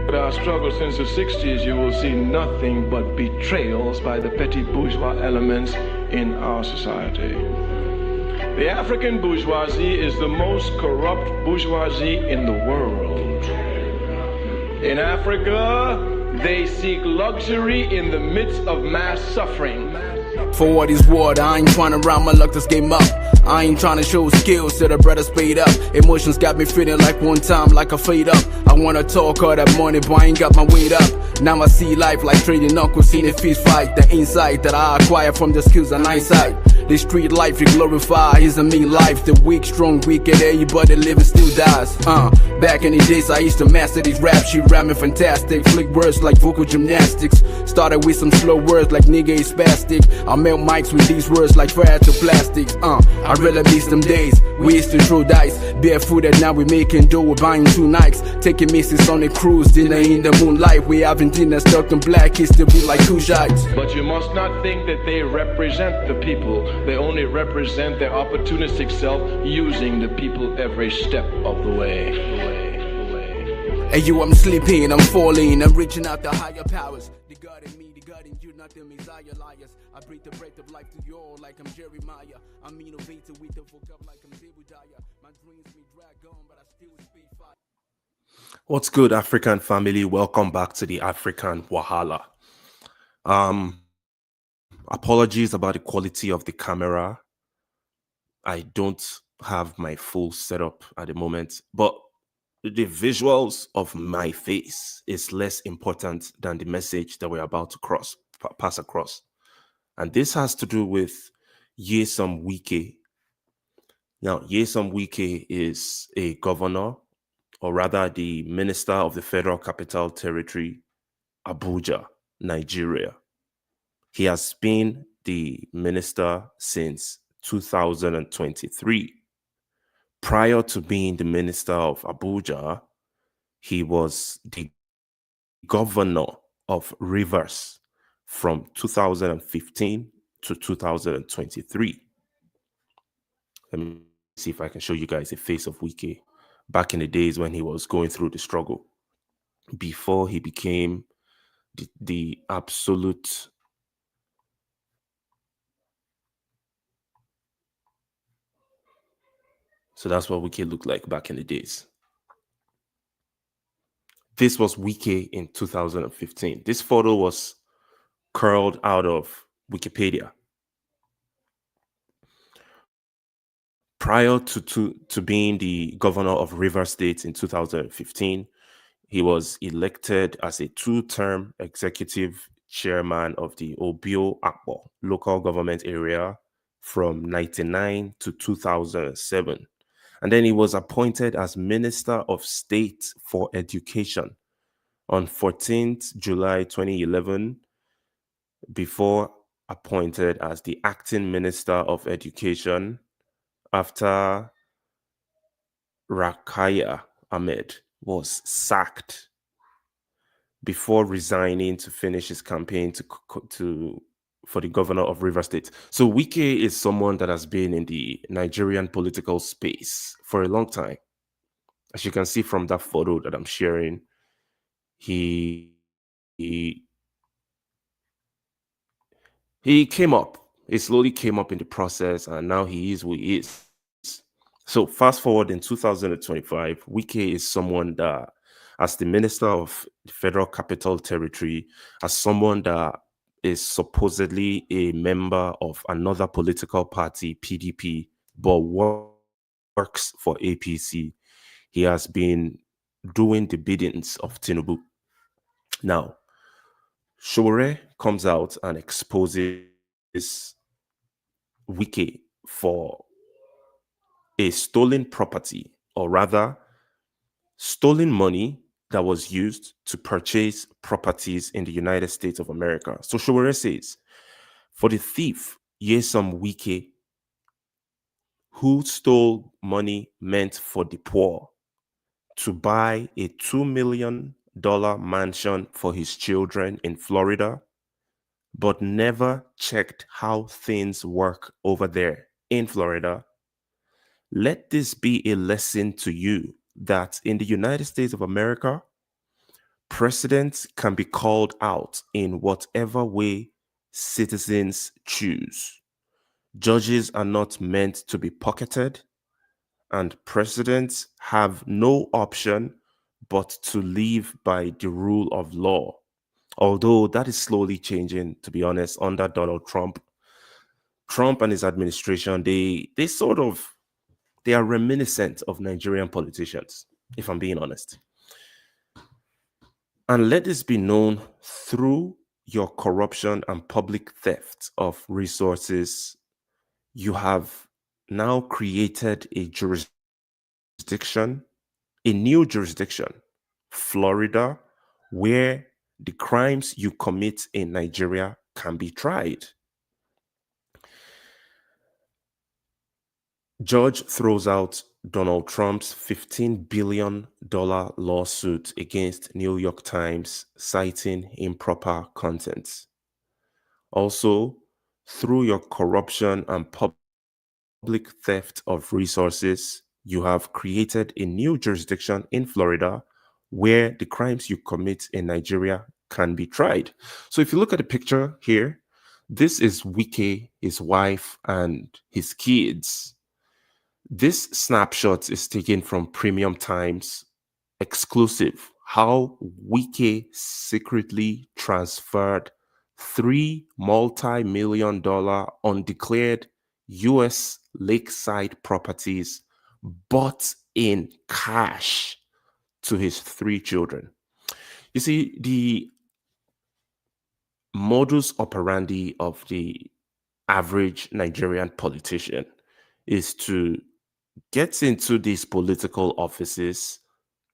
At our struggle since the 60s, you will see nothing but betrayals by the petty bourgeois elements in our society. The African bourgeoisie is the most corrupt bourgeoisie in the world. In Africa, they seek luxury in the midst of mass suffering. For what is what, I ain't trying to round my luck, this game up. I ain't trying to show skills to the brothers paid up. Emotions got me feeling like one time, like a fade up. I wanna talk all that money, but I ain't got my weight up. Now I see life like trading knuckles in a fist fight. The insight that I acquire from the skills and eyesight. The street life you glorify is a mean life. The weak, strong, wicked, everybody living still dies. Back in the days I used to master these rap shit, rhyming fantastic. Flick words like vocal gymnastics. Started with some slow words like nigga is spastic. I melt mics with these words like fire to plastics. I really miss them days. We used to throw dice, barefooted, now we making dough. We're buying 2 Nikes, taking misses on a cruise, dinner in the moonlight. We having dinner stuck in black, it's to be like 2 shots. But you must not think that they represent the people. They only represent their opportunistic self, using the people every step of the way. Hey you, I'm sleeping, I'm falling, I'm reaching out to higher powers. The God in me, the God in you, not the Messiah liars. I breathe the breath of life to you all like I'm Jeremiah. I'm innovative with the vocab like I'm Zebediah. My dreams may drag on, but I still speak fire. What's good, African family? Welcome back to the African Wahala. Apologies about the quality of the camera. I don't have my full setup at the moment, but the visuals of my face is less important than the message that we're about to pass across. And this has to do with Nyesom Wike. Now, Nyesom Wike is a governor, or rather the minister of the Federal Capital Territory, Abuja, Nigeria. He has been the minister since 2023. Prior to being the minister of Abuja, he was the governor of Rivers from 2015 to 2023. Let me see if I can show you guys the face of Wike back in the days when he was going through the struggle, before he became the absolute So that's what Wike looked like back in the days. This was Wike in 2015. This photo was curled out of Wikipedia. Prior to being the governor of Rivers State in 2015, he was elected as a 2-term executive chairman of the Obio Akpo local government area from 1999 to 2007. And then he was appointed as Minister of State for Education on 14th July 2011, before appointed as the acting Minister of Education after Rakaya Ahmed was sacked, before resigning to finish his campaign for the governor of Rivers State. So Wike is someone that has been in the Nigerian political space for a long time. As you can see from that photo that I'm sharing, he came up. He slowly came up in the process, and now he is who he is. So fast forward in 2025, Wike is someone that, as the Minister of the Federal Capital Territory, as someone that is supposedly a member of another political party, PDP, but works for APC. He has been doing the biddings of Tinubu. Now, Sowore comes out and exposes Wike for a stolen property, or rather, stolen money that was used to purchase properties in the United States of America. So Sowore says, for the thief, Nyesom Wike, who stole money meant for the poor, to buy a $2 million mansion for his children in Florida, but never checked how things work over there in Florida. Let this be a lesson to you that in the United States of America, Presidents can be called out in whatever way citizens choose. Judges are not meant to be pocketed, and presidents have no option but to live by the rule of law. Although that is slowly changing, to be honest, under Donald Trump. Trump and his administration, they are reminiscent of Nigerian politicians, if I'm being honest. And let this be known, through your corruption and public theft of resources, you have now created a new jurisdiction, Florida, where the crimes you commit in Nigeria can be tried. Judge throws out Donald Trump's $15 billion lawsuit against New York Times, citing improper content. Also, through your corruption and public theft of resources, you have created a new jurisdiction in Florida where the crimes you commit in Nigeria can be tried. So if you look at the picture here, this is Wike, his wife, and his kids. This snapshot is taken from Premium Times exclusive. How Wike secretly transferred three multi-million dollar undeclared US lakeside properties bought in cash to his three children. You see, the modus operandi of the average Nigerian politician is to get into these political offices,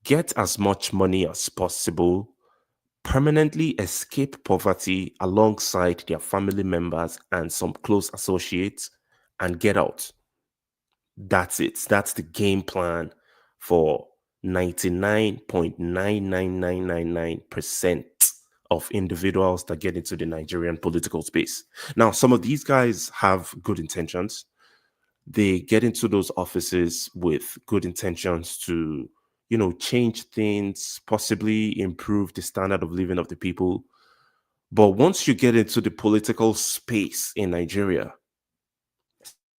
get as much money as possible, permanently escape poverty alongside their family members and some close associates, and get out. That's it. That's the game plan for 99.99999% of individuals that get into the Nigerian political space. Now, some of these guys have good intentions. They get into those offices with good intentions to, change things, possibly improve the standard of living of the people. But once you get into the political space in Nigeria,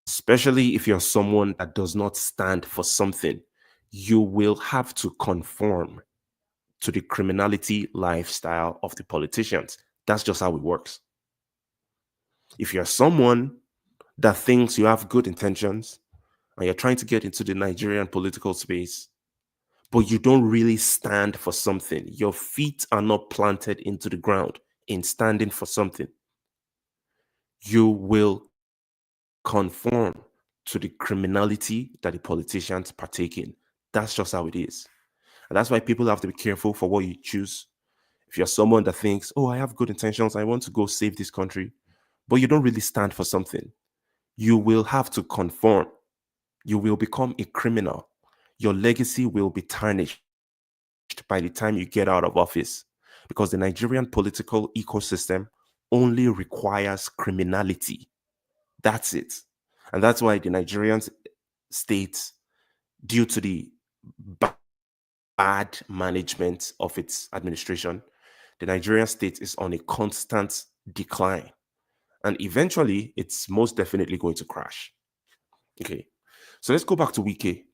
especially if you're someone that does not stand for something, you will have to conform to the criminality lifestyle of the politicians. That's just how it works. If you're someone that thinks you have good intentions and you're trying to get into the Nigerian political space, but you don't really stand for something, your feet are not planted into the ground in standing for something, you will conform to the criminality that the politicians partake in. That's just how it is. And that's why people have to be careful for what you choose. If you're someone that thinks, oh, I have good intentions, I want to go save this country, but you don't really stand for something, you will have to conform. You will become a criminal. Your legacy will be tarnished by the time you get out of office, because the Nigerian political ecosystem only requires criminality. That's it. And that's why the Nigerian state, due to the bad management of its administration, the Nigerian state is on a constant decline. And eventually, it's most definitely going to crash. Okay. So let's go back to Wike.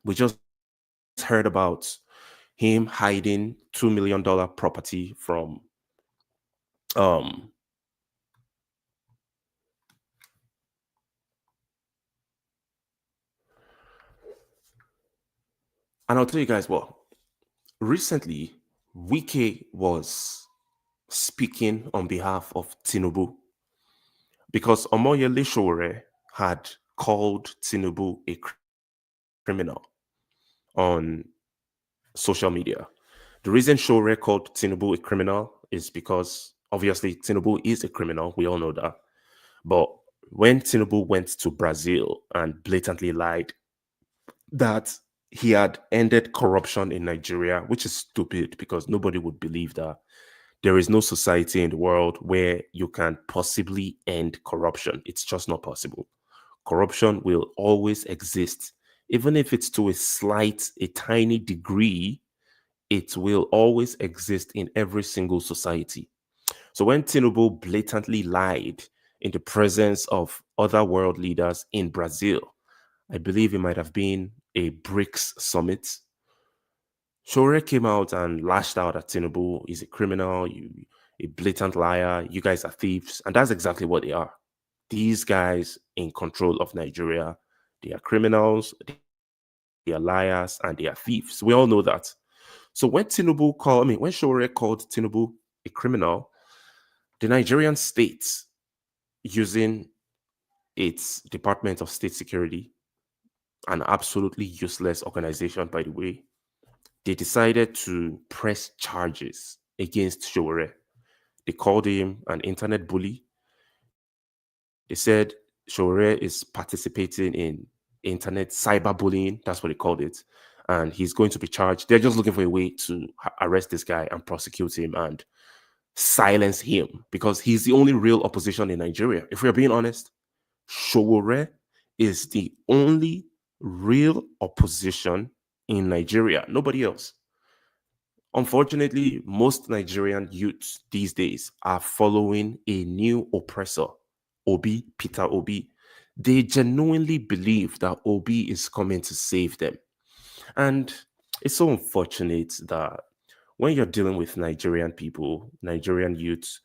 We just heard about him hiding $2 million property from and I'll tell you guys what, recently Wike was speaking on behalf of Tinubu because Omoyele Sowore had called Tinubu a criminal on social media. The reason Sowore called Tinubu a criminal is because obviously Tinubu is a criminal. We all know that. But when Tinubu went to Brazil and blatantly lied that he had ended corruption in Nigeria, which is stupid because nobody would believe that. There is no society in the world where you can possibly end corruption. It's just not possible. Corruption will always exist, even if it's to a tiny degree. it will always exist in every single society. So when Tinubu blatantly lied in the presence of other world leaders in Brazil, I believe it might have been a BRICS summit, Sowore came out and lashed out at Tinubu. He's a criminal, a blatant liar. You guys are thieves. And that's exactly what they are. These guys in control of Nigeria, they are criminals, they are liars, and they are thieves. We all know that. So when when Sowore called Tinubu a criminal, the Nigerian state, using its Department of State Security, an absolutely useless organization, by the way, they decided to press charges against Sowore. They called him an internet bully. They said Sowore is participating in internet cyberbullying. That's what they called it. And he's going to be charged. They're just looking for a way to arrest this guy and prosecute him and silence him because he's the only real opposition in Nigeria. If we're being honest, Sowore is the only real opposition in Nigeria. Nobody else. Unfortunately, most Nigerian youths these days are following a new oppressor, Obi, Peter Obi. They genuinely believe that Obi is coming to save them. And it's so unfortunate that when you're dealing with Nigerian people, Nigerian youths,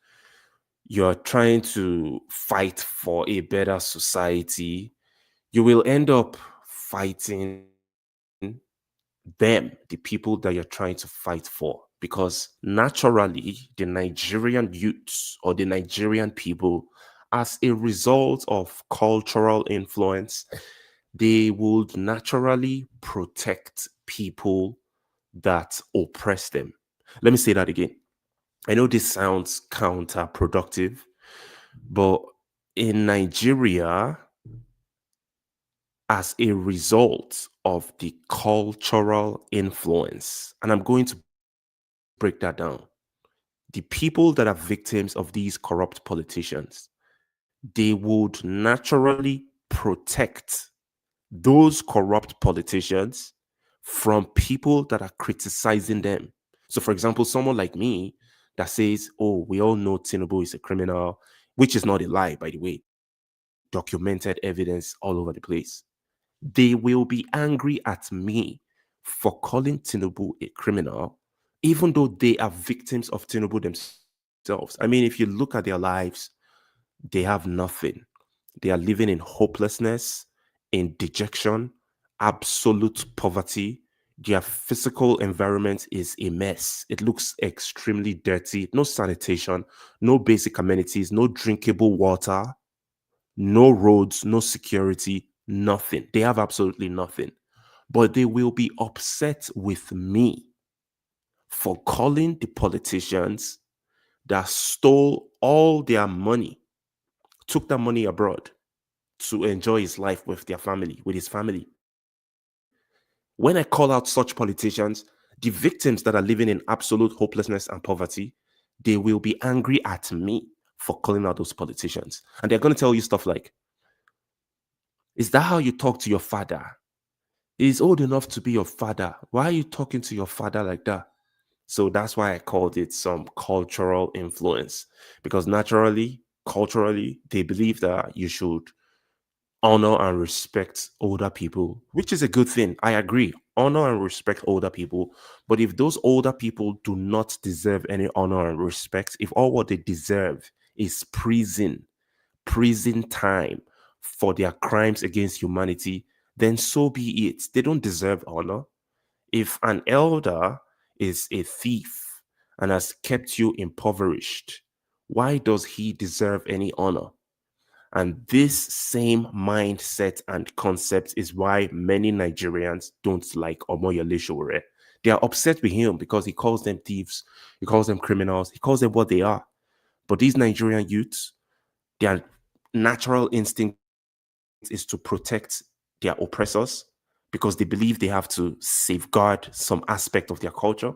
you're trying to fight for a better society, you will end up fighting them, the people that you're trying to fight for. Because naturally, the Nigerian youths or the Nigerian people, as a result of cultural influence, they would naturally protect people that oppress them. Let me say that again. I know this sounds counterproductive, but in Nigeria, as a result of the cultural influence, and I'm going to break that down, the people that are victims of these corrupt politicians, they would naturally protect those corrupt politicians from people that are criticizing them. So, for example, someone like me that says, oh, we all know Tinubu is a criminal, which is not a lie, by the way, documented evidence all over the place. They will be angry at me for calling Tinubu a criminal, even though they are victims of Tinubu themselves. I mean, if you look at their lives, they have nothing. They are living in hopelessness, in dejection, absolute poverty. Their physical environment is a mess. It looks extremely dirty. No sanitation, no basic amenities, no drinkable water, no roads, no security, nothing. They have absolutely nothing. But they will be upset with me for calling the politicians that stole all their money, took that money abroad to enjoy his life with their family, with his family. When I call out such politicians, the victims that are living in absolute hopelessness and poverty, they will be angry at me for calling out those politicians. And they're going to tell you stuff like, is that how you talk to your father? He's old enough to be your father. Why are you talking to your father like that? So that's why I called it some cultural influence. Because naturally, culturally, they believe that you should honor and respect older people, which is a good thing. I agree. Honor and respect older people. But if those older people do not deserve any honor and respect, if all what they deserve is prison time for their crimes against humanity, then so be it. They don't deserve honor. If an elder is a thief and has kept you impoverished, why does he deserve any honor? And this same mindset and concept is why many Nigerians don't like Omoyele Sowore. They are upset with him because he calls them thieves, he calls them criminals, he calls them what they are. But these Nigerian youths, their natural instinct is to protect their oppressors because they believe they have to safeguard some aspect of their culture.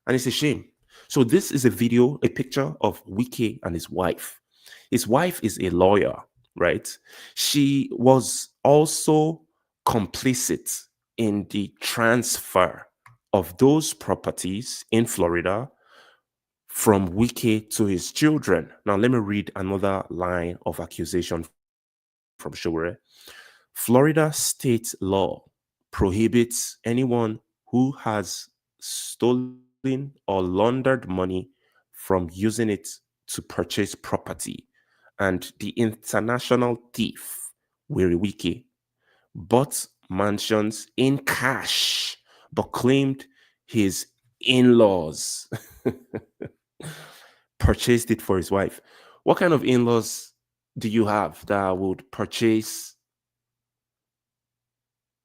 And it's a shame. So this is a video, a picture of Wike and his wife. His wife is a lawyer, right? She was also complicit in the transfer of those properties in Florida from Wike to his children. Now, let me read another line of accusation from Sowore. Florida state law prohibits anyone who has stolen or laundered money from using it to purchase property, and the international thief, Wiri Wike, bought mansions in cash but claimed his in-laws purchased it for his wife. What kind of in-laws do you have that would purchase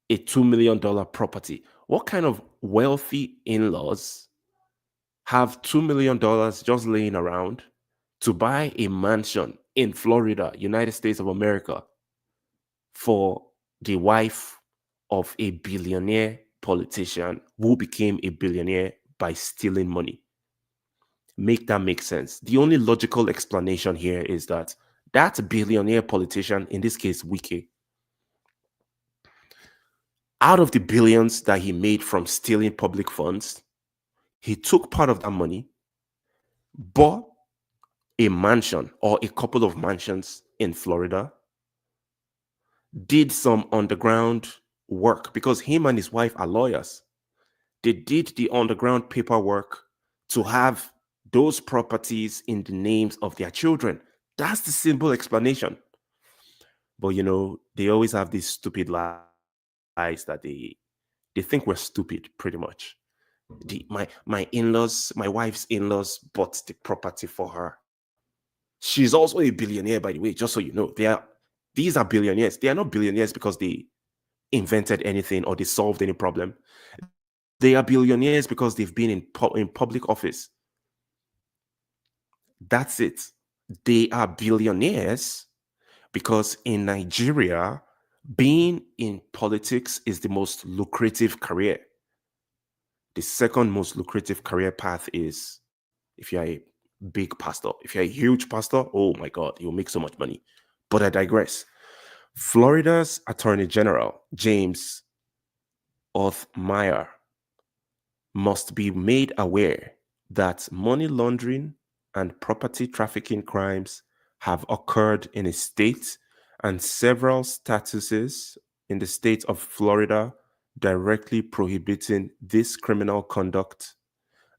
a $2 million property? What kind of wealthy in-laws have $2 million just laying around to buy a mansion in Florida, United States of America, for the wife of a billionaire politician who became a billionaire by stealing money? Make that make sense. The only logical explanation here is that that billionaire politician, in this case Wike, out of the billions that he made from stealing public funds, he took part of that money, bought a mansion or a couple of mansions in Florida, did some underground work because him and his wife are lawyers. They did the underground paperwork to have those properties in the names of their children. That's the simple explanation. But they always have these stupid lies that they think we're stupid, pretty much. My in-laws, my wife's in-laws bought the property for her. She's also a billionaire, by the way, just so you know. These are billionaires. They are not billionaires because they invented anything or they solved any problem. They are billionaires because they've been in public office. That's it. They are billionaires because in Nigeria, being in politics is the most lucrative career. The second most lucrative career path is if you're a big pastor. If you're a huge pastor, oh my God, you'll make so much money. But I digress. Florida's Attorney General, James Othmeyer, must be made aware that money laundering and property trafficking crimes have occurred in his state, and several statuses in the state of Florida directly prohibiting this criminal conduct.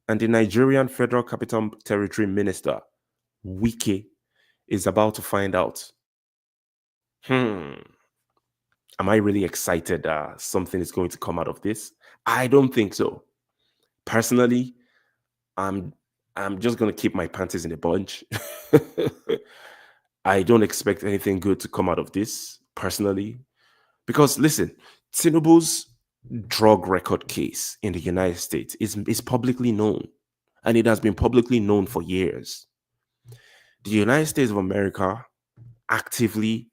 And the Nigerian Federal Capital Territory Minister, Wike, is about to find out. Am I really excited that something is going to come out of this? I don't think so. Personally, I'm just going to keep my panties in a bunch. I don't expect anything good to come out of this, personally. Because listen, Tinubu's drug record case in the United States is publicly known, and it has been publicly known for years. The United States of America actively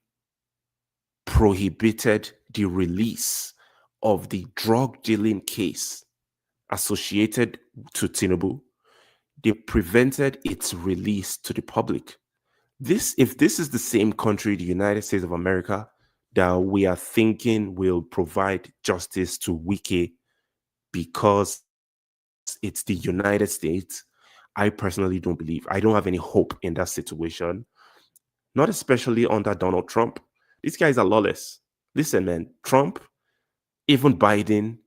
prohibited the release of the drug dealing case associated to Tinubu. They prevented its release to the public. If this is the same country, the United States of America, that we are thinking will provide justice to Wike because it's the United States, I personally don't believe. I don't have any hope in that situation, not especially under Donald Trump. These guys are lawless. Listen, man, Trump, even Biden,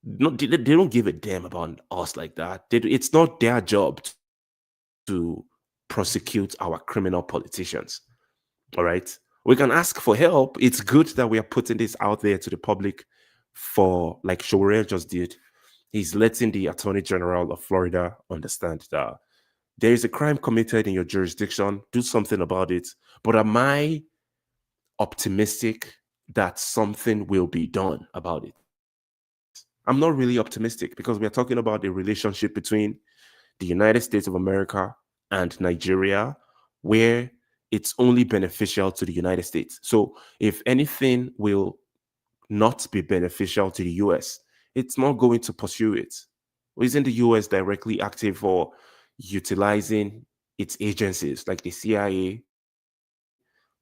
they don't give a damn about us like that. It's not their job to prosecute our criminal politicians. All right. We can ask for help. It's good that we are putting this out there to the public for, like Sowore just did. He's letting the Attorney General of Florida understand that there is a crime committed in your jurisdiction. Do something about it. But am I optimistic that something will be done about it? I'm not really optimistic because we are talking about the relationship between the United States of America and Nigeria, where it's only beneficial to the United States. So if anything will not be beneficial to the US, it's not going to pursue it. Isn't the US directly active for utilizing its agencies like the CIA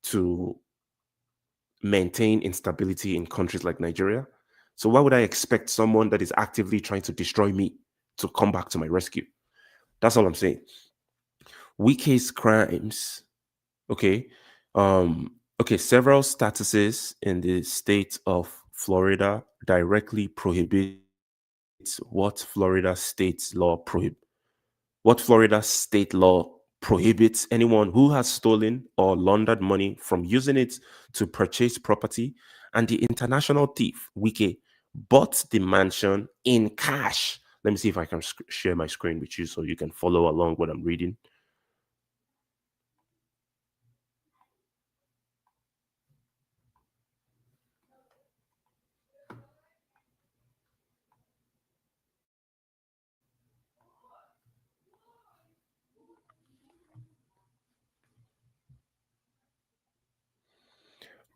to maintain instability in countries like Nigeria? So why would I expect someone that is actively trying to destroy me to come back to my rescue? That's all I'm saying. Wike's crimes, okay. Several statuses in the state of Florida directly prohibit what Florida state law prohibits anyone who has stolen or laundered money from using it to purchase property, and the international thief Wike bought the mansion in cash. Let me see if I can share my screen with you so you can follow along what I'm reading.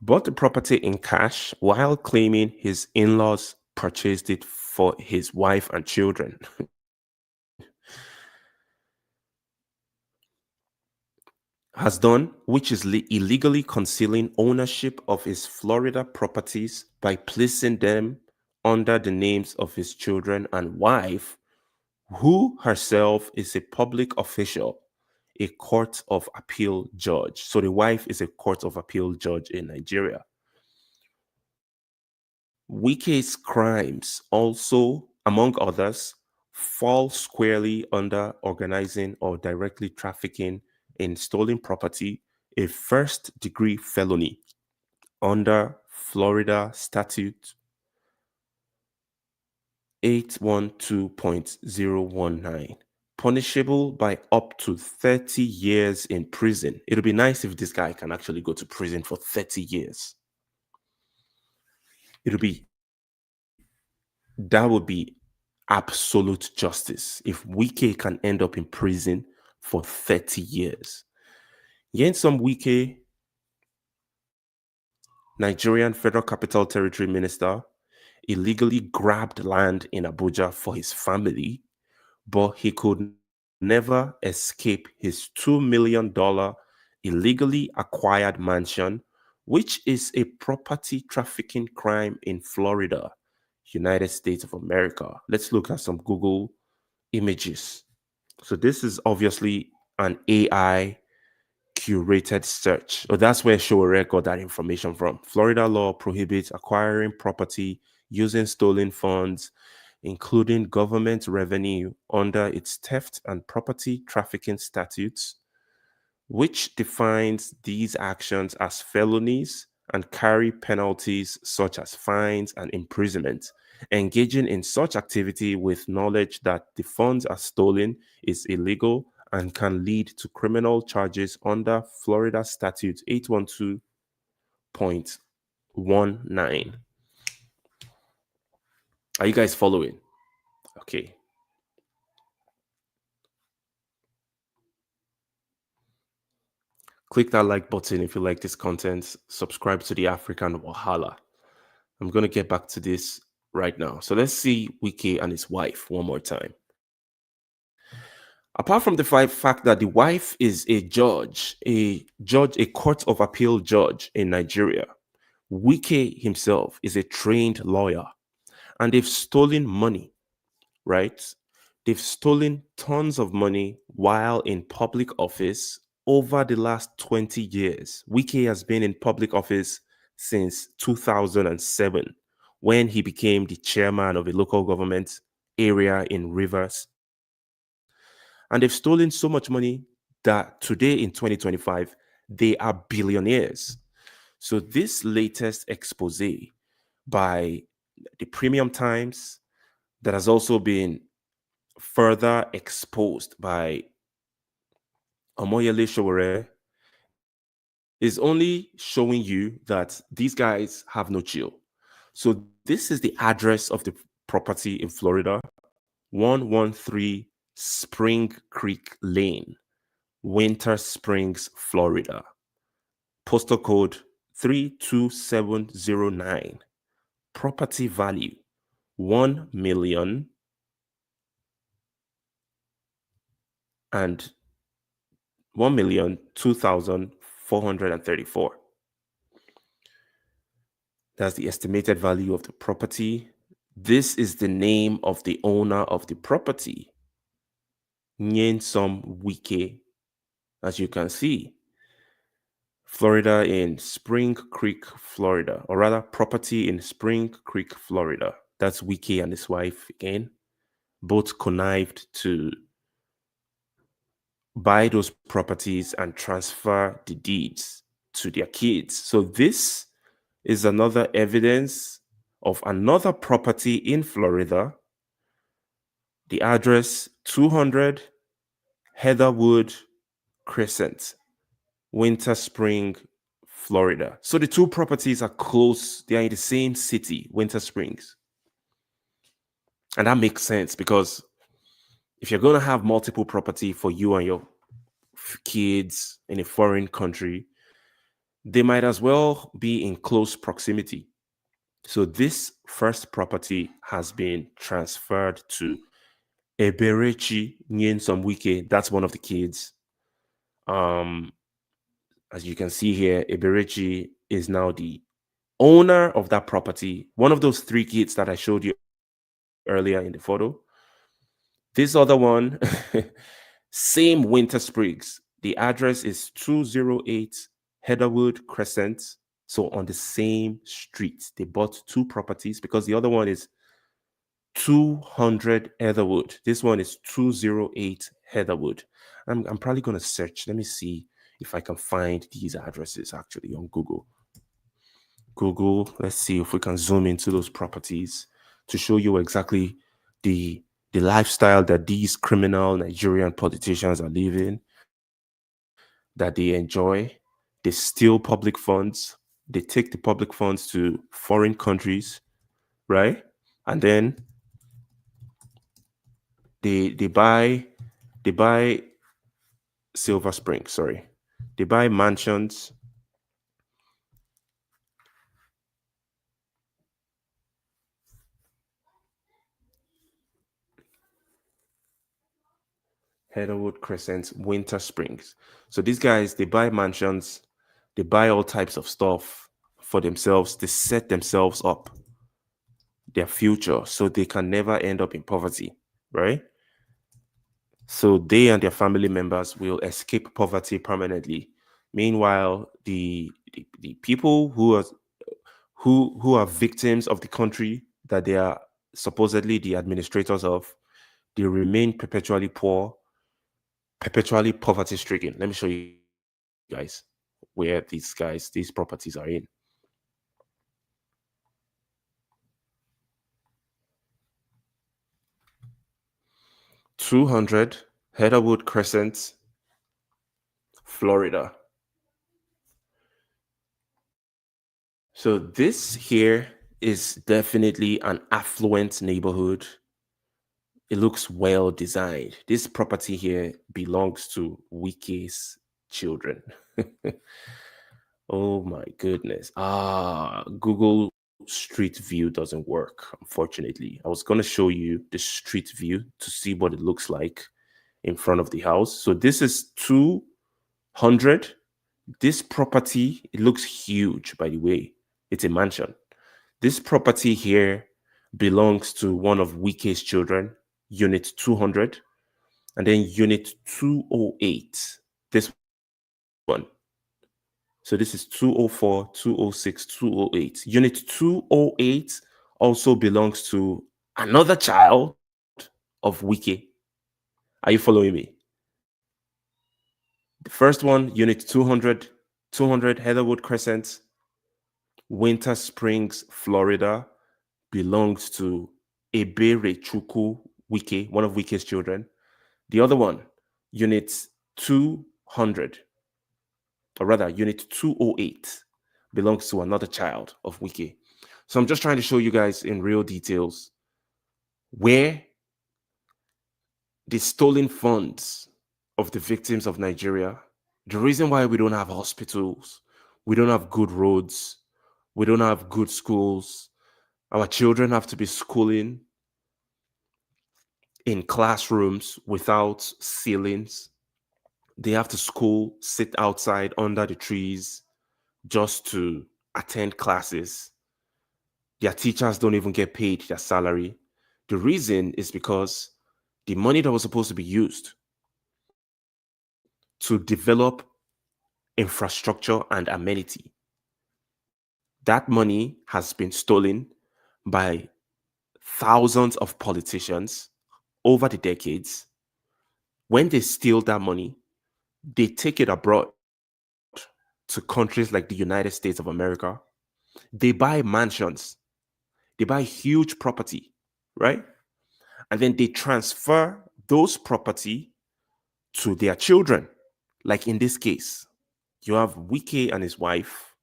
Bought the property in cash while claiming his in-laws purchased it for his wife and children. Has done, which is illegally concealing ownership of his Florida properties by placing them under the names of his children and wife, who herself is a public official, a court of appeal judge. So the wife is a court of appeal judge in Nigeria. Wike's crimes also, among others, fall squarely under organizing or directly trafficking in stolen property, a first degree felony under Florida Statute 812.019, punishable by up to 30 years in prison. It'll be nice if this guy can actually go to prison for 30 years. That would be absolute justice if Wike can end up in prison for 30 years. Nyesom Wike, Nigerian Federal Capital Territory Minister, illegally grabbed land in Abuja for his family, but he could never escape his $2 million illegally acquired mansion, which is a property trafficking crime in Florida, United States of America. Let's look at some Google images. So this is obviously an AI curated search. So that's where Sowore got that information from. Florida law prohibits acquiring property using stolen funds, including government revenue, under its theft and property trafficking statutes, which defines these actions as felonies and carry penalties such as fines and imprisonment. Engaging in such activity with knowledge that the funds are stolen is illegal and can lead to criminal charges under Florida Statute 812.19. Are you guys following? Okay. Click that like button if you like this content. Subscribe to the African Wahala. I'm going to get back to this right now. So let's see Wike and his wife one more time. Apart from the fact that the wife is a court of appeal judge in Nigeria, Wike himself is a trained lawyer, and they've stolen money, right? They've stolen tons of money while in public office over the last 20 years. Wike has been in public office since 2007, when he became the chairman of a local government area in Rivers. And they've stolen so much money that today in 2025, they are billionaires. So this latest expose by the Premium Times, that has also been further exposed by Omoyele Sowore, is only showing you that these guys have no chill. So this is the address of the property in Florida, 113 Spring Creek Lane, Winter Springs, Florida. Postal code 32709. Property value 1 million and 1,02,434. That's the estimated value of the property. This is the name of the owner of the property, Nyesom Wike, as you can see. Florida in Spring Creek, Florida, or rather, property in Spring Creek, Florida. That's Wike and his wife again. Both connived to buy those properties and transfer the deeds to their kids. So this is another evidence of another property in Florida. The address 200 Heatherwood Crescent, Winter Spring, Florida. So the two properties are close. They are in the same city, Winter Springs. And that makes sense because if you're going to have multiple property for you and your kids in a foreign country, they might as well be in close proximity. So this first property has been transferred to Eberechi Nyesom Wike. That's one of the kids. As you can see here, Eberechi is now the owner of that property. One of those three kids that I showed you earlier in the photo. This other one, same Winter Springs. The address is 208 Heatherwood Crescent. So on the same street, they bought two properties because the other one is 200 Heatherwood. This one is 208 Heatherwood. I'm probably going to search. Let me see if I can find these addresses actually on Google. Let's see if we can zoom into those properties to show you exactly the lifestyle that these criminal Nigerian politicians are living, that they enjoy. They steal public funds. They take the public funds to foreign countries, right? And then they buy Silver Spring, sorry. They buy mansions. Heatherwood Crescent, Winter Springs. So these guys, they buy mansions, they buy all types of stuff for themselves. They set themselves up, their future, so they can never end up in poverty, right? So they and their family members will escape poverty permanently. Meanwhile, the people who are victims of the country that they are supposedly the administrators of, they remain perpetually poor, perpetually poverty stricken. Let me show you guys where these properties are in. "200 Heatherwood Crescent, Florida." So this here is definitely an affluent neighborhood. It looks well designed. This property here belongs to Wike's children. Oh my goodness. Google Street View doesn't work, unfortunately. I was going to show you the street view to see what it looks like in front of the house. So this is 200. This property, it looks huge, by the way. It's a mansion. This property here belongs to one of Wike's children, Unit 200, and then Unit 208. This one. So this is 204, 206, 208. Unit 208 also belongs to another child of Wike. Are you following me? The first one, Unit 200 Heatherwood Crescent, Winter Springs, Florida, belongs to Eberechukwu Wike, one of Wike's children. The other one, Unit 200, or rather, Unit 208, belongs to another child of Wike. So I'm just trying to show you guys in real details where the stolen funds of the victims of Nigeria, the reason why we don't have hospitals, we don't have good roads, we don't have good schools, our children have to be schooling in classrooms without ceilings. They have to sit outside under the trees just to attend classes. Their teachers don't even get paid their salary. The reason is because the money that was supposed to be used to develop infrastructure and amenity, that money has been stolen by thousands of politicians over the decades. When they steal that money, they take it abroad to countries like the United States of America. They buy mansions, they buy huge property, right? And then they transfer those property to their children. Like in this case, you have Wike and his wife.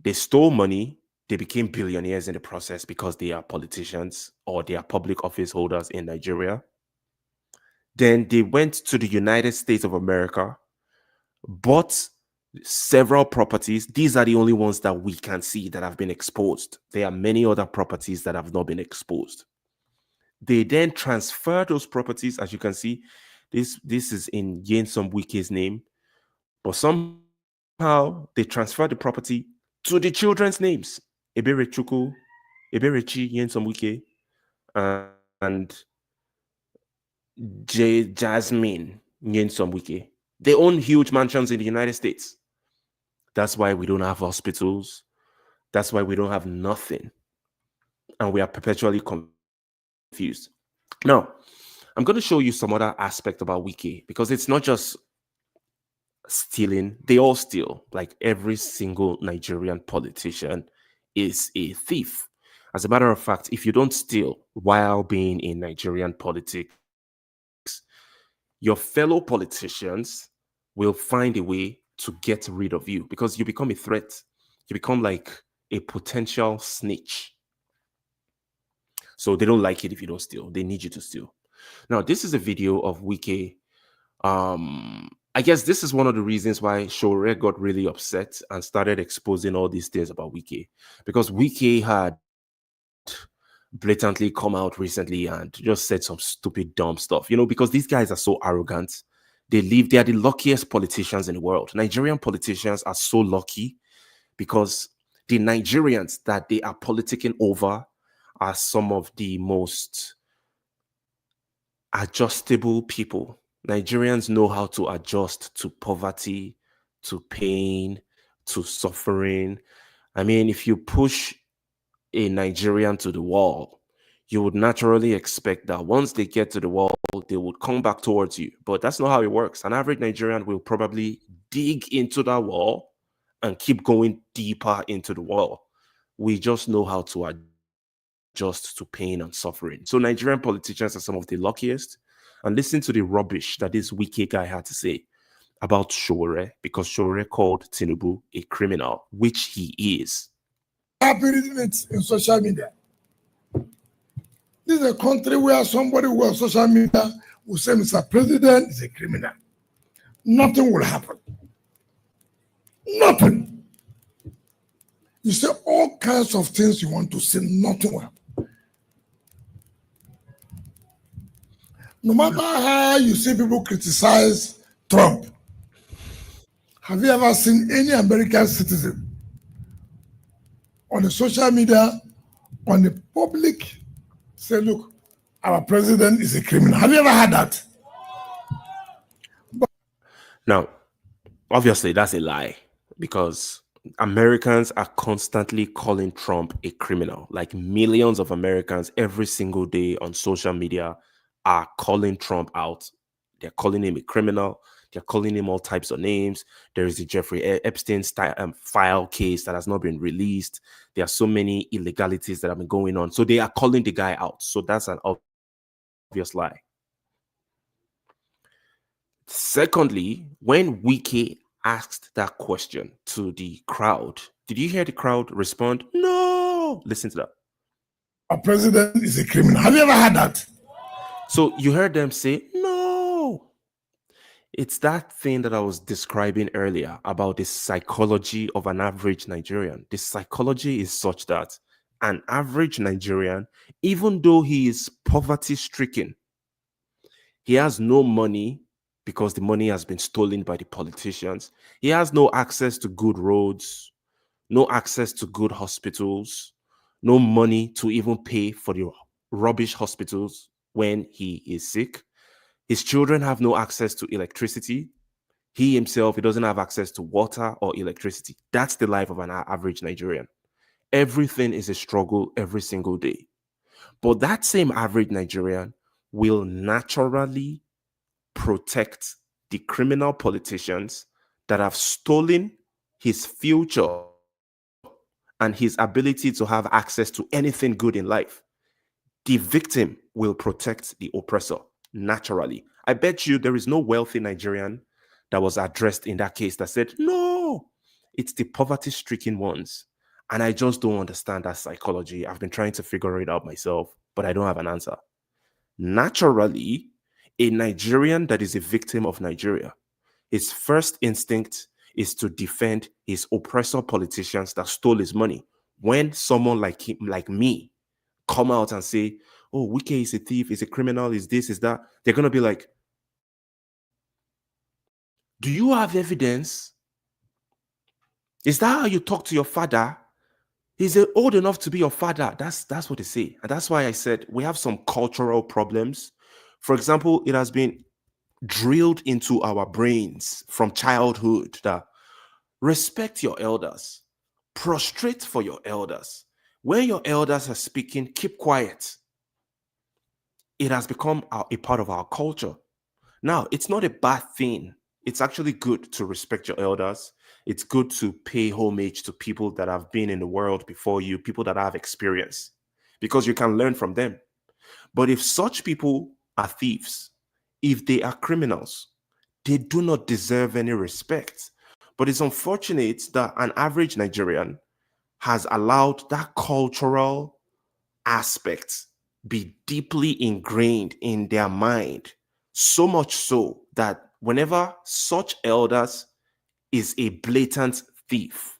They stole money. They became billionaires in the process because they are politicians or they are public office holders in Nigeria. Then they went to the United States of America, bought several properties. These are the only ones that we can see that have been exposed. There are many other properties that have not been exposed. They then transfer those properties, as you can see. This is in Nyesom Wike's name, but somehow they transfer the property to the children's names. Ebere Chuku, Eberechi Nyesom Wike, and Jasmine Nyesom Wike. They own huge mansions in the United States. That's why we don't have hospitals. That's why we don't have nothing. And we are perpetually confused. Now, I'm going to show you some other aspect about Wike because it's not just stealing. They all steal. Like every single Nigerian politician is a thief. As a matter of fact, if you don't steal while being in Nigerian politics, your fellow politicians will find a way to get rid of you because you become a threat. You become like a potential snitch. So they don't like it if you don't steal. They need you to steal. Now, this is a video of Wike. I guess this is one of the reasons why Sowore got really upset and started exposing all these things about Wike. Because Wike had blatantly come out recently and just said some stupid, dumb stuff. Because these guys are so arrogant. They are the luckiest politicians in the world. Nigerian politicians are so lucky because the Nigerians that they are politicking over are some of the most adjustable people. Nigerians know how to adjust to poverty, to pain, to suffering. I mean, if you push a Nigerian to the wall, you would naturally expect that once they get to the wall, they would come back towards you. But that's not how it works. An average Nigerian will probably dig into that wall and keep going deeper into the wall. We just know how to adjust to pain and suffering. So Nigerian politicians are some of the luckiest. And listen to the rubbish that this Wike guy had to say about Sowore, because Sowore called Tinubu a criminal, which he is. Happy reading it in social media. This is a country where somebody who on social media will say Mr. President is a criminal. Nothing will happen. Nothing. You say all kinds of things you want to say, nothing will happen. No matter how you see people criticize Trump, have you ever seen any American citizen on the social media, on the public, say, look, our president is a criminal? Have you ever had that? Now, obviously, that's a lie because Americans are constantly calling Trump a criminal. Like millions of Americans every single day on social media are calling Trump out. They're calling him a criminal. They're calling him all types of names. There is the Jeffrey Epstein file case that has not been released. There are so many illegalities that have been going on. So they are calling the guy out. So that's an obvious lie. Secondly, when Wike asked that question to the crowd, did you hear the crowd respond? No. Listen to that. Our president is a criminal. Have you ever had that? So you heard them say, no. It's that thing that I was describing earlier about the psychology of an average Nigerian. The psychology is such that an average Nigerian, even though he is poverty-stricken, he has no money because the money has been stolen by the politicians. He has no access to good roads, no access to good hospitals, no money to even pay for the rubbish hospitals when he is sick. His children have no access to electricity. He himself, he doesn't have access to water or electricity. That's the life of an average Nigerian. Everything is a struggle every single day. But that same average Nigerian will naturally protect the criminal politicians that have stolen his future and his ability to have access to anything good in life. The victim will protect the oppressor naturally. I bet you there is no wealthy Nigerian that was addressed in that case that said, no, it's the poverty stricken ones. And I just don't understand that psychology. I've been trying to figure it out myself, but I don't have an answer. Naturally, a Nigerian that is a victim of Nigeria, his first instinct is to defend his oppressor politicians that stole his money. When someone like him, like me, come out and say, oh, Wike is a thief, is a criminal, is this, is that, they're going to be like, do you have evidence? Is that how you talk to your father? He's old enough to be your father. That's what they say. And that's why I said we have some cultural problems. For example, it has been drilled into our brains from childhood that respect your elders, prostrate for your elders. When your elders are speaking, keep quiet. It has become a part of our culture. Now, it's not a bad thing. It's actually good to respect your elders. It's good to pay homage to people that have been in the world before you, people that have experience, because you can learn from them. But if such people are thieves, if they are criminals, they do not deserve any respect. But it's unfortunate that an average Nigerian has allowed that cultural aspect be deeply ingrained in their mind, so much so that whenever such elders is a blatant thief,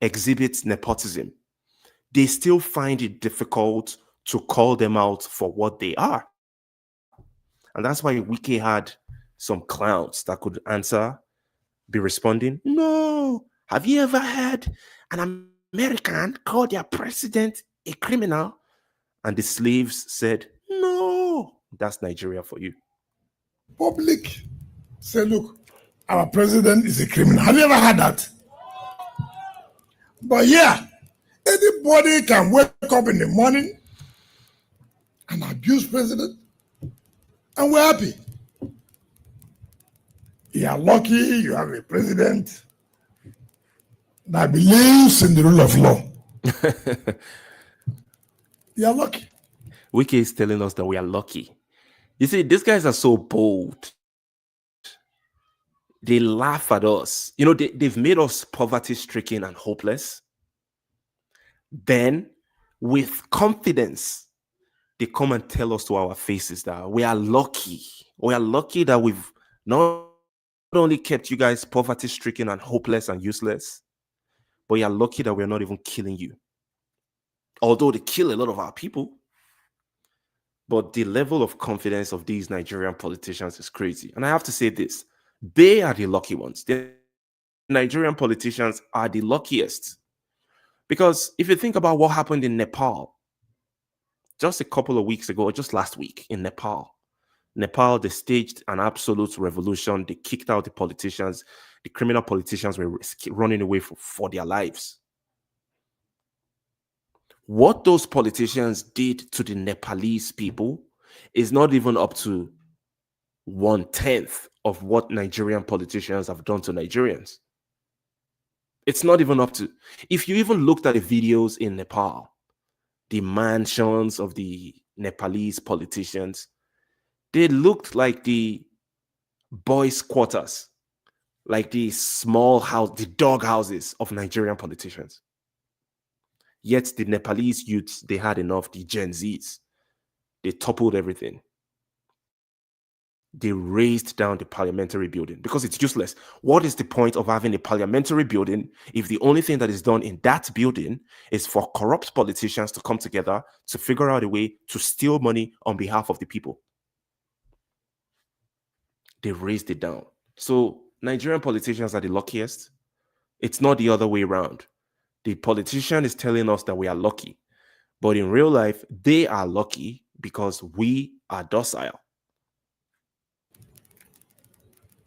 exhibits nepotism, they still find it difficult to call them out for what they are. And that's why Wike had some clowns that could answer, be responding, no. Have you ever heard an American call their president a criminal? And the slaves said, no. That's Nigeria for you. Public say, look, our president is a criminal. Have you ever heard that? But yeah, anybody can wake up in the morning and abuse president, and we're happy. You are lucky you have a president that believes in the rule of law. You are lucky. Wike is telling us that we are lucky. You see, these guys are so bold. They laugh at us. You know, they've made us poverty-stricken and hopeless. Then, with confidence, they come and tell us to our faces that we are lucky. We are lucky that we've not only kept you guys poverty-stricken and hopeless and useless, but you're lucky that we're not even killing you. Although they kill a lot of our people. But the level of confidence of these Nigerian politicians is crazy. And I have to say this, they are the lucky ones. The Nigerian politicians are the luckiest. Because if you think about what happened in Nepal, just a couple of weeks ago, or just last week in Nepal, they staged an absolute revolution. They kicked out the politicians. The criminal politicians were running away for their lives. What those politicians did to the Nepalese people is not even up to 1/10 of what Nigerian politicians have done to Nigerians. It's not even up to. If you even looked at the videos in Nepal, the mansions of the Nepalese politicians, they looked like the boys' quarters, like the small house, the dog houses of Nigerian politicians. Yet the Nepalese youths, they had enough, the Gen Zs. They toppled everything. They razed down the parliamentary building because it's useless. What is the point of having a parliamentary building if the only thing that is done in that building is for corrupt politicians to come together to figure out a way to steal money on behalf of the people? They razed it down. So Nigerian politicians are the luckiest. It's not the other way around. The politician is telling us that we are lucky. But in real life, they are lucky because we are docile.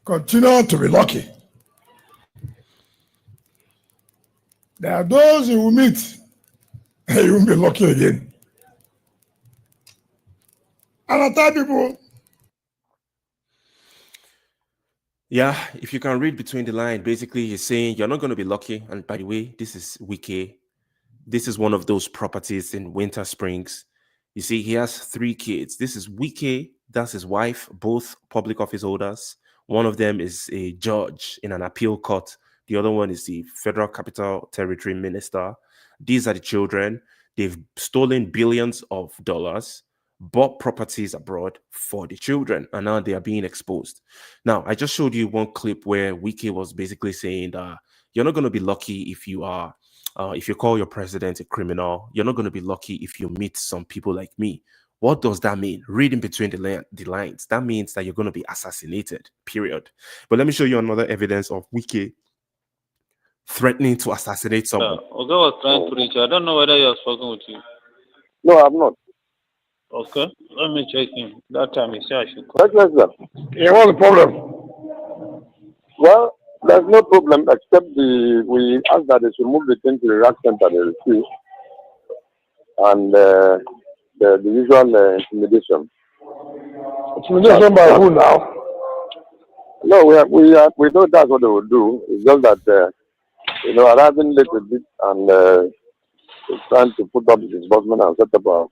Continue to be lucky. There are those you will meet, and you will be lucky again. And I tell people, yeah, if you can read between the lines, basically he's saying you're not going to be lucky. And by the way, this is Wike. This is one of those properties in Winter Springs. You see, he has 3 kids. This is Wike. That's his wife, both public office holders. One of them is a judge in an appeal court. The other one is the Federal Capital Territory Minister. These are the children. They've stolen billions of dollars, bought properties abroad for the children, and now they are being exposed. Now, I just showed you one clip where Wike was basically saying that you're not going to be lucky if you are if you call your president a criminal. You're not going to be lucky if you meet some people like me. What does that mean? Reading between the lines, that means that you're going to be assassinated, period. But let me show you another evidence of Wike threatening to assassinate someone. Oga was trying to reach you. I don't know whether he has spoken with you. No, I'm not. Okay, let me check him. That time he said I should call. Yes, sir. yeah, what's the problem? Well, there's no problem except we ask that they should move the thing to the rack center they receive and the usual intimidation. Intimidation by who now? No, we know that's what they will do. It's just that arriving late with it and trying to put up the disbursement and set up a.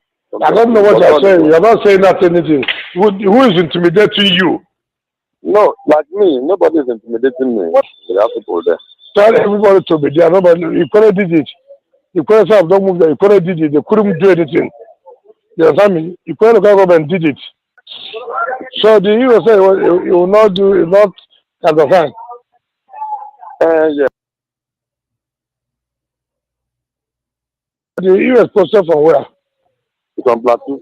I don't know what you're saying. You're not saying that anything. Who is intimidating you? No, like me, nobody is intimidating me. There are people there. Tell everybody to be there. Nobody. You couldn't did it. You couldn't say, don't move there. You couldn't did it. They couldn't do anything. You understand me? You couldn't go and did it. So the hero say you will not do it, not as a fan. Yeah. The hero is posted from where? It's on Plateau.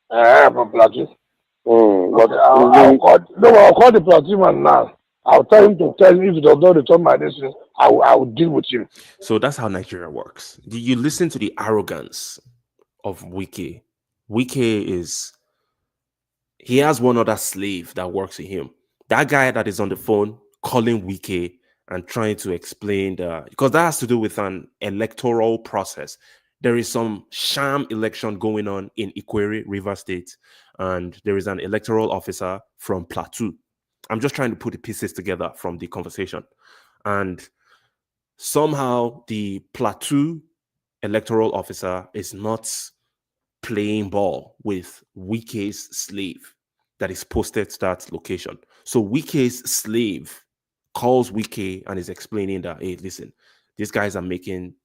From Plateau. But I'll call the Plateau man now. I'll tell him to tell me if he does not return my destiny, I will deal with him. So that's how Nigeria works. You listen to the arrogance of Wike. Wike he has one other slave that works with him. That guy that is on the phone calling Wike and trying to explain because that has to do with an electoral process. There is some sham election going on in Ikwere, River State, and there is an electoral officer from Plateau. I'm just trying to put the pieces together from the conversation. And somehow the Plateau electoral officer is not playing ball with Wike's slave that is posted to that location. So Wike's slave calls Wike and is explaining that, hey, listen, these guys are making,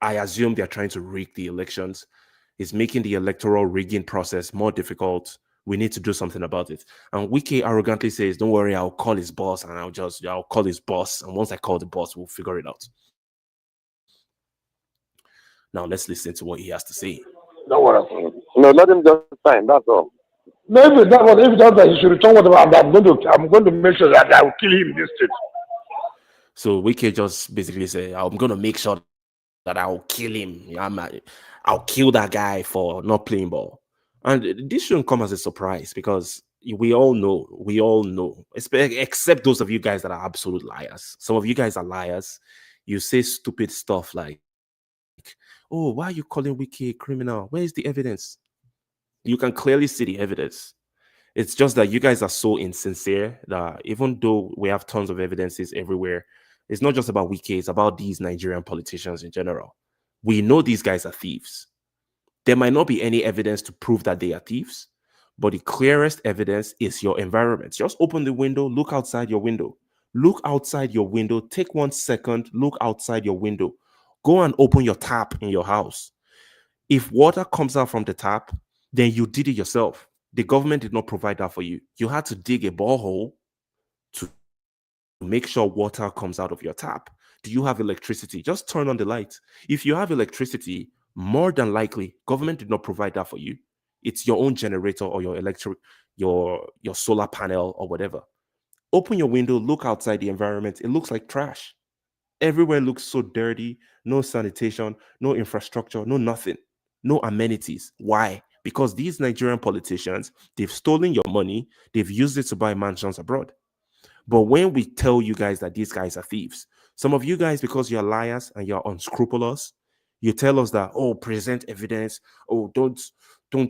I assume they're trying to rig the elections. It's making the electoral rigging process more difficult. We need to do something about it. And Wike arrogantly says, don't worry, I'll call his boss and I'll call his boss. And once I call the boss, we'll figure it out. Now let's listen to what he has to say. Don't worry. No, let him just sign, that's all. Maybe that was if that he should return whatever, I'm going to make sure that I will kill him in this state. So Wike just basically say, I'm going to make sure that I'll kill him. I'll kill that guy for not playing ball. And this shouldn't come as a surprise because we all know, except those of you guys that are absolute liars. Some of you guys are liars. You say stupid stuff like, oh, why are you calling Wike a criminal? Where is the evidence? You can clearly see the evidence. It's just that you guys are so insincere that even though we have tons of evidences everywhere, it's not just about Wike, it's about these Nigerian politicians in general. We know these guys are thieves. There might not be any evidence to prove that they are thieves, but the clearest evidence is your environment. Just open the window, look outside your window. Look outside your window, take 1 second, look outside your window. Go and open your tap in your house. If water comes out from the tap, then you did it yourself. The government did not provide that for you. You had to dig a borehole to make sure water comes out of your tap. Do you have electricity? Just turn on the light. If you have electricity, more than likely, government did not provide that for you. It's your own generator or your solar panel or whatever. Open your window, look outside the environment. It looks like trash. Everywhere looks so dirty, no sanitation, no infrastructure, no nothing, no amenities. Why? Because these Nigerian politicians, they've stolen your money, they've used it to buy mansions abroad. But when we tell you guys that these guys are thieves, some of you guys, because you're liars and you're unscrupulous, you tell us that, oh, present evidence, oh, don't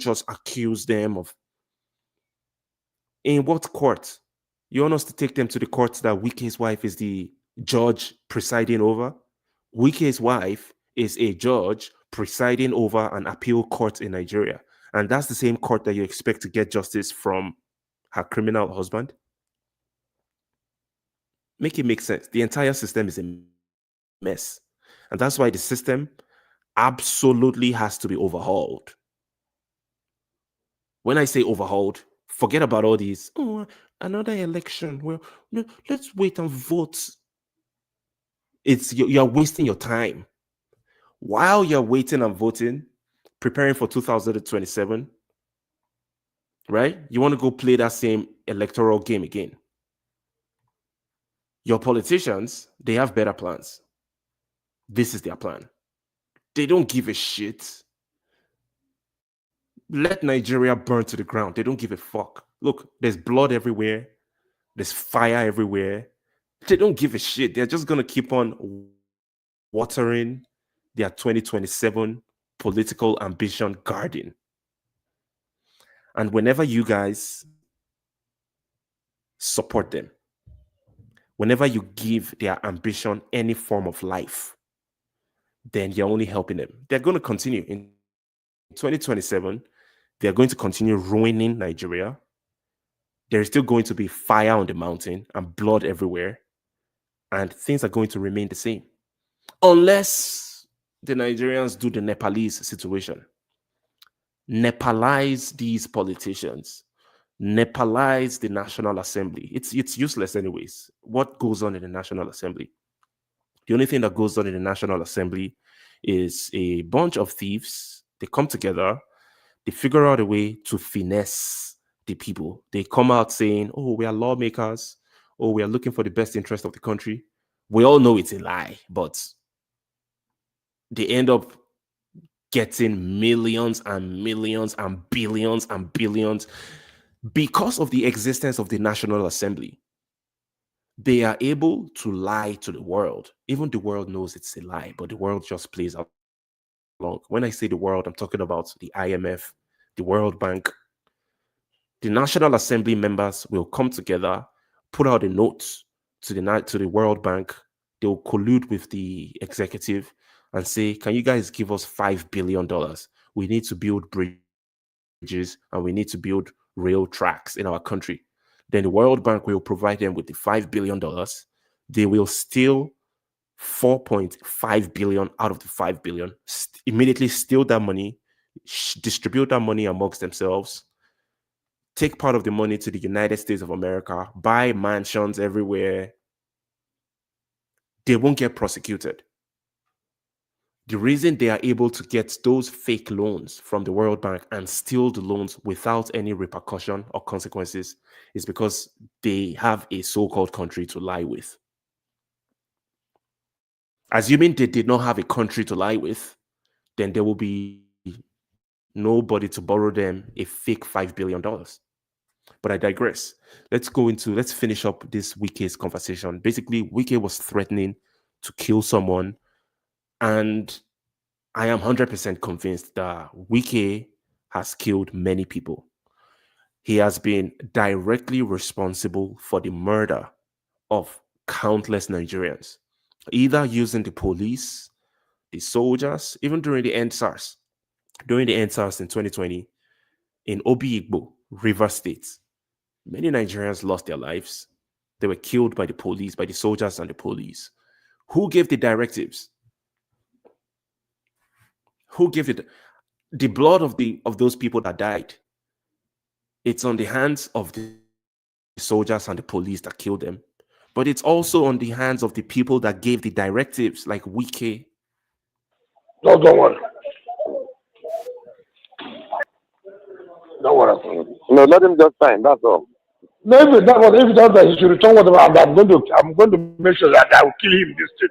just accuse them of. In what court? You want us to take them to the court that Wike's wife is the judge presiding over? Wike's wife is a judge presiding over an appeal court in Nigeria. And that's the same court that you expect to get justice from her criminal husband. Make it make sense. The entire system is a mess. And that's why the system absolutely has to be overhauled. When I say overhauled, forget about all these, oh, another election. Well, no, let's wait and vote. You're wasting your time. While you're waiting and voting, preparing for 2027, right? You want to go play that same electoral game again. Your politicians, they have better plans. This is their plan. They don't give a shit. Let Nigeria burn to the ground. They don't give a fuck. Look, there's blood everywhere. There's fire everywhere. They don't give a shit. They're just going to keep on watering their 2027 political ambition garden. And whenever you guys support them, whenever you give their ambition any form of life, then you're only helping them. They're going to continue. In 2027, they're going to continue ruining Nigeria. There is still going to be fire on the mountain and blood everywhere. And things are going to remain the same. Unless the Nigerians do the Nepalese situation. Nepalize these politicians. Nepalize the National Assembly. It's useless anyways. What goes on in the National Assembly? The only thing that goes on in the National Assembly is a bunch of thieves. They come together. They figure out a way to finesse the people. They come out saying, oh, we are lawmakers. Oh, we are looking for the best interest of the country. We all know it's a lie, but they end up getting millions and millions and billions and billions because of the existence of the National Assembly. They are able to lie to the world. Even the world knows it's a lie, but the world just plays along. When I say the world, I'm talking about the IMF, the World Bank. The National Assembly members will come together, put out a note to the World Bank. They will collude with the executive and say, can you guys give us $5 billion? We need to build bridges and we need to build rail tracks in our country. Then the World Bank will provide them with the $5 billion. They will steal 4.5 billion out of the 5 billion, immediately steal that money, distribute that money amongst themselves, take part of the money to the United States of America, buy mansions everywhere. They won't get prosecuted. The reason they are able to get those fake loans from the World Bank and steal the loans without any repercussion or consequences is because they have a so-called country to lie with. Assuming they did not have a country to lie with, then there will be nobody to borrow them a fake $5 billion. But I digress. Let's finish up this Wike's conversation. Basically, Wike was threatening to kill someone. And I am 100% convinced that Wike has killed many people. He has been directly responsible for the murder of countless Nigerians, either using the police, the soldiers, even during the EndSARS. During the EndSARS in 2020, in Obi-Igbo, River State, many Nigerians lost their lives. They were killed by the police, by the soldiers and the police. Who gave the directives? Who gave it? The blood of those people that died, it's on the hands of the soldiers and the police that killed them. But it's also on the hands of the people that gave the directives, like Wike. No, don't worry. Don't worry. No, let him just sign. That's all. No, if he does that, he should return whatever. I'm going to make sure that I will kill him in this state.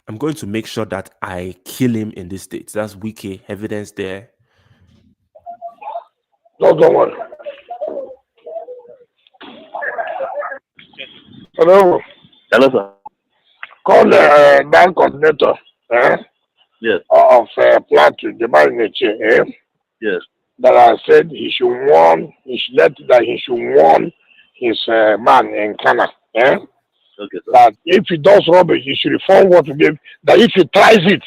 I'm going to make sure that I kill him in this state. That's Wike, evidence there. No, don't worry. Hello. Hello, sir. Call bank coordinator Yes, of Plateau, the man in the chair, yes. that I said he should warn, he should warn his man in Ghana. Okay, sir. That if he does rubbish, he should reform what we give. That if he tries it,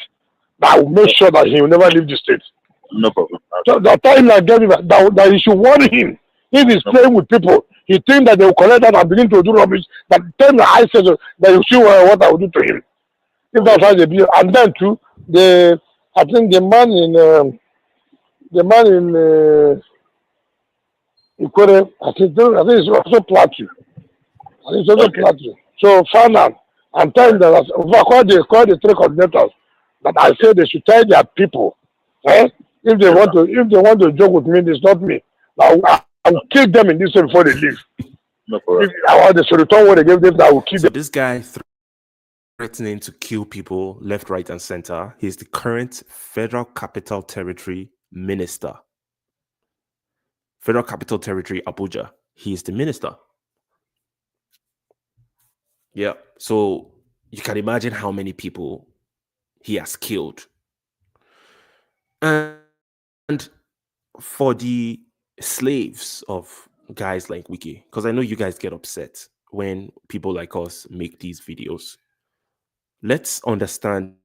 that will make sure that he will never leave the state. No problem. So the time I gave him that he should warn him. If he's playing with people, he think that they will collect that and begin to do rubbish. That time that I said that you see what I will do to him. If that's how they be, and then too, I think the man in Ikwere, I think it's also Plateau. I think it's also Okay. Plateau. So find out and tell them that call the three coordinators that I say they should tell their people. If they want to joke with me, it's not me. I will kill them in this way before they leave. No problem. If I want to return what they gave them, I will kill So them. this guy threatening to kill people left, right, and center. He's the current Federal Capital Territory Minister. Federal Capital Territory, Abuja. He is the minister. Yeah. So you can imagine how many people he has killed. And for the slaves of guys like Wike, because I know you guys get upset when people like us make these videos. Let's understand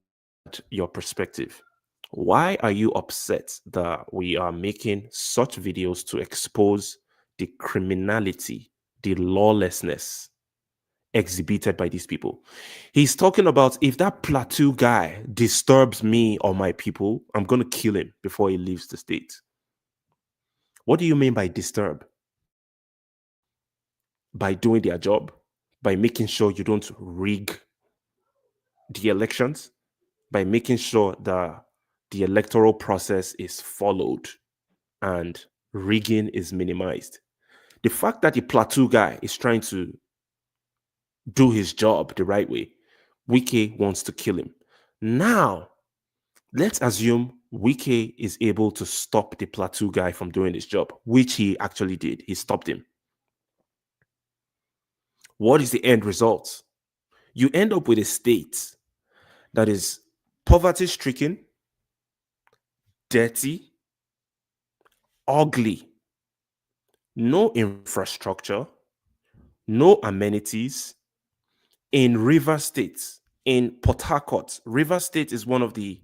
your perspective. Why are you upset that we are making such videos to expose the criminality, the lawlessness exhibited by these people? He's talking about if that Plateau guy disturbs me or my people, I'm going to kill him before he leaves the state. What do you mean by disturb? By doing their job, by making sure you don't rig the elections, by making sure that the electoral process is followed and rigging is minimized. The fact that the Plateau guy is trying to do his job the right way, Wike wants to kill him. Now, let's assume Wike is able to stop the Plateau guy from doing his job, which he actually did. He stopped him. What is the end result? You end up with a state that is poverty-stricken, dirty, ugly, no infrastructure, no amenities. In River State, in Port Harcourt, River State is one of the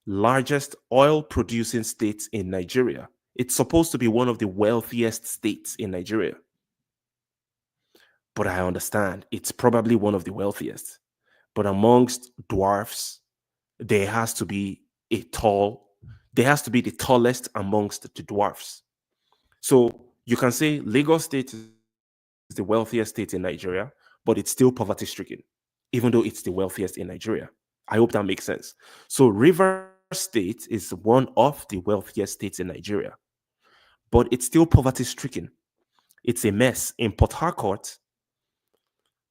largest oil-producing states in Nigeria. It's supposed to be one of the wealthiest states in Nigeria. But I understand it's probably one of the wealthiest. But amongst dwarfs, there has to be the tallest amongst the dwarfs. So you can say Lagos State is the wealthiest state in Nigeria, but it's still poverty stricken, even though it's the wealthiest in Nigeria. I hope that makes sense. So River State is one of the wealthiest states in Nigeria, but it's still poverty stricken. It's a mess. In Port Harcourt,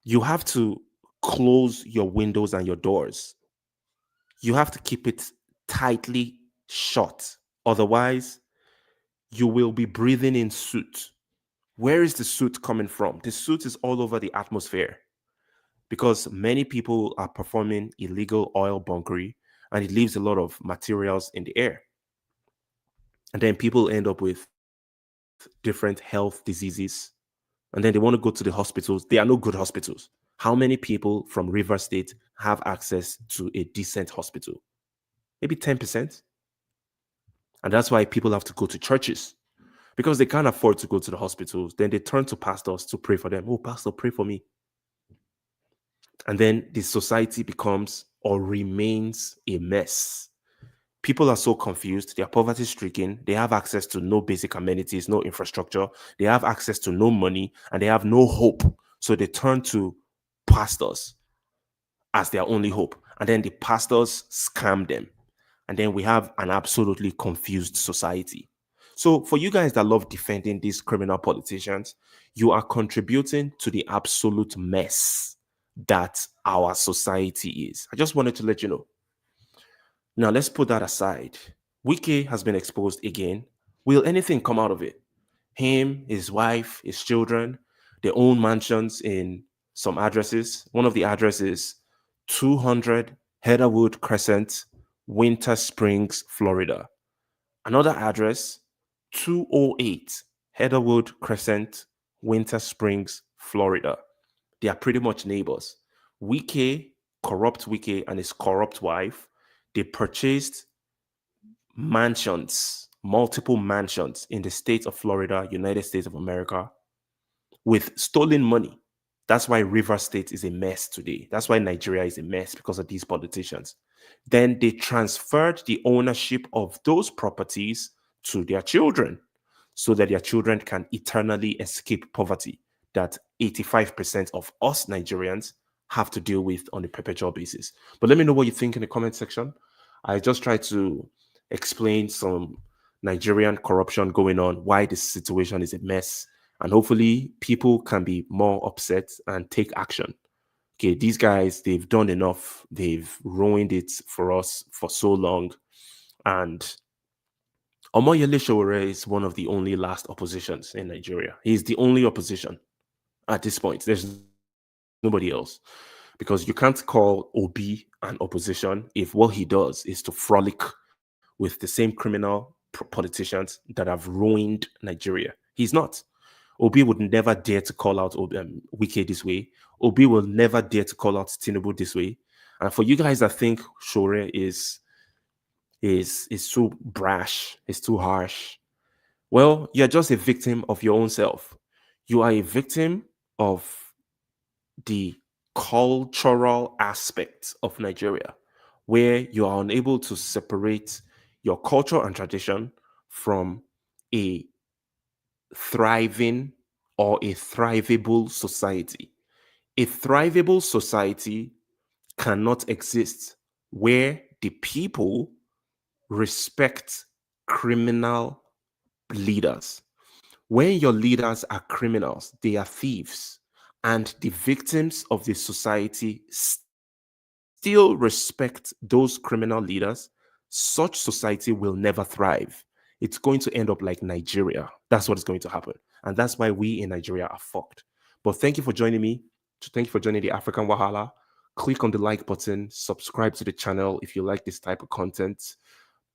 you have to close your windows and your doors. You have to keep it tightly shut. Otherwise, you will be breathing in soot. Where is the soot coming from? The soot is all over the atmosphere because many people are performing illegal oil bunkery and it leaves a lot of materials in the air. And then people end up with different health diseases. And then they want to go to the hospitals. There are no good hospitals. How many people from River State have access to a decent hospital? Maybe 10%. And that's why people have to go to churches because they can't afford to go to the hospitals. Then they turn to pastors to pray for them. Oh, pastor, pray for me. And then the society becomes or remains a mess. People are so confused. They are poverty stricken. They have access to no basic amenities, no infrastructure. They have access to no money and they have no hope. So they turn to pastors as their only hope. And then the pastors scam them. And then we have an absolutely confused society. So for you guys that love defending these criminal politicians, you are contributing to the absolute mess that our society is. I just wanted to let you know. Now, let's put that aside. Wike has been exposed again. Will anything come out of it? Him, his wife, his children, they own mansions in some addresses. One of the addresses, 200 Heatherwood Crescent, Winter Springs, Florida. Another address, 208 Heatherwood Crescent, Winter Springs, Florida. They are pretty much neighbors. Wike, corrupt Wike, and his corrupt wife, they purchased mansions, multiple mansions in the state of Florida, United States of America, with stolen money. That's why River State is a mess today. That's why Nigeria is a mess, because of these politicians. Then they transferred the ownership of those properties to their children so that their children can eternally escape poverty that 85% of us Nigerians have to deal with on a perpetual basis. But let me know what you think in the comment section. I just tried to explain some Nigerian corruption going on, why this situation is a mess, and hopefully people can be more upset and take action. Okay, these guys, they've done enough. They've ruined it for us for so long. And Omoyele Sowore is one of the only last oppositions in Nigeria. He's the only opposition at this point. There's nobody else. Because you can't call Obi an opposition if what he does is to frolic with the same criminal politicians that have ruined Nigeria. He's not. Obi would never dare to call out Wike this way. Obi will never dare to call out Tinubu this way. And for you guys that think Sowore is too brash, is too harsh, well, you're just a victim of your own self. You are a victim of the cultural aspect of Nigeria, where you are unable to separate your culture and tradition from a thriving or a thrivable society. A thrivable society cannot exist where the people respect criminal leaders. When your leaders are criminals, they are thieves, and the victims of the society still respect those criminal leaders, such society will never thrive. It's going to end up like Nigeria. That's what is going to happen. And that's why we in Nigeria are fucked. But thank you for joining me. Thank you for joining the African Wahala. Click on the like button. Subscribe to the channel if you like this type of content.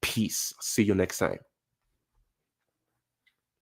Peace. See you next time.